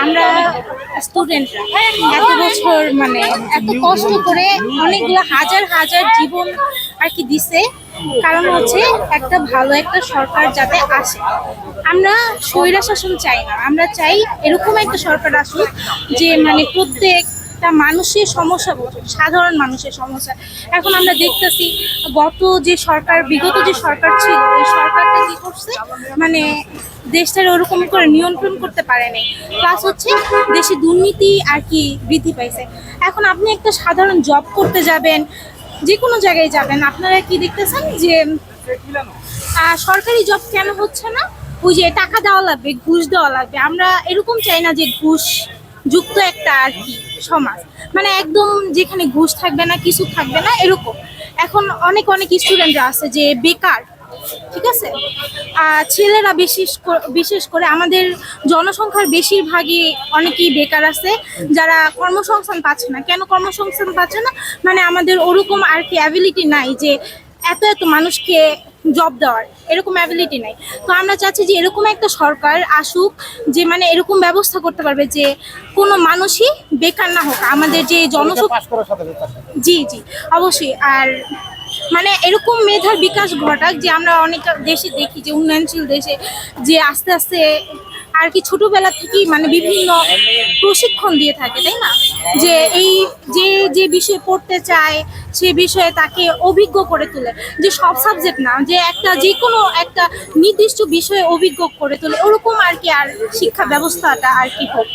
আমরা স্টুডেন্টরা এত বছর মানে এত কষ্ট করে অনেকগুলো হাজার হাজার জীবন আর কি দিছে। কারণ হচ্ছে একটা ভালো একটা সরকার যাতে আসে। আমরা স্বৈরা শাসন চাই না, আমরা চাই এরকম একটা সরকার আসুক যে মানে প্রত্যেকটা মানুষের সমস্যা বুঝুক, সাধারণ মানুষের সমস্যা। এখন আমরা দেখতেছি বিগত যে সরকার ছিল ওই সরকারটা কি করছে, মানে দেশটার ওরকম করে নিয়ন্ত্রণ করতে পারেনি। প্লাস হচ্ছে দেশে দুর্নীতি আর কি বৃদ্ধি পাইছে। এখন আপনি একটা সাধারণ জব করতে যাবেন, যে কোনো জায়গায় যাবেন, আপনারা কি দেখতেছেন যে সরকারি জব কেন হচ্ছে না? ওই যে টাকা দেওয়া লাগবে, ঘুষ দেওয়া লাগবে। আমরা এরকম চাই না যে ঘুষ যুক্ত একটা আর কি সমাজ, মানে একদম যেখানে ঘুষ থাকবে না, কিছু থাকবে না এরকম। এখন অনেক অনেক স্টুডেন্টরা আছে যে বেকার, ঠিক আছে। ছেলেরা বিশেষ করে আমাদের জনসংখ্যার বেশিরভাগই অনেকেই বেকার আছে, যারা কর্মসংস্থান পাচ্ছে না। কেন কর্মসংস্থান পাচ্ছে না? মানে আমাদের ওরকম আর কি অ্যাবিলিটি নাই যে এত এত মানুষকে জব দেওয়ার, এরকম অ্যাবিলিটি নাই। তো আমরা চাচ্ছি যে এরকম একটা সরকার আসুক যে মানে এরকম ব্যবস্থা করতে পারবে যে কোনো মানুষই বেকার না হোক আমাদের যে জনসংখ্যা। জি জি, অবশ্যই। আর মানে এরকম মেধার বিকাশ ঘটাক যে আমরা অনেক দেশে দেখি যে উন্নয়নশীল দেশে যে আস্তে আস্তে আর কি ছোটবেলা থেকেই মানে বিভিন্ন প্রশিক্ষণ দিয়ে থাকে, তাই না? যে এই যে যে বিষয়ে পড়তে চায় সে বিষয়ে তাকে অভিজ্ঞ করে তোলে, যে সব সাবজেক্ট না, যে একটা যে কোনো একটা নির্দিষ্ট বিষয়ে অভিজ্ঞ করে তোলে, ওরকম আর কি। আর শিক্ষা ব্যবস্থাটা আর কি হোক।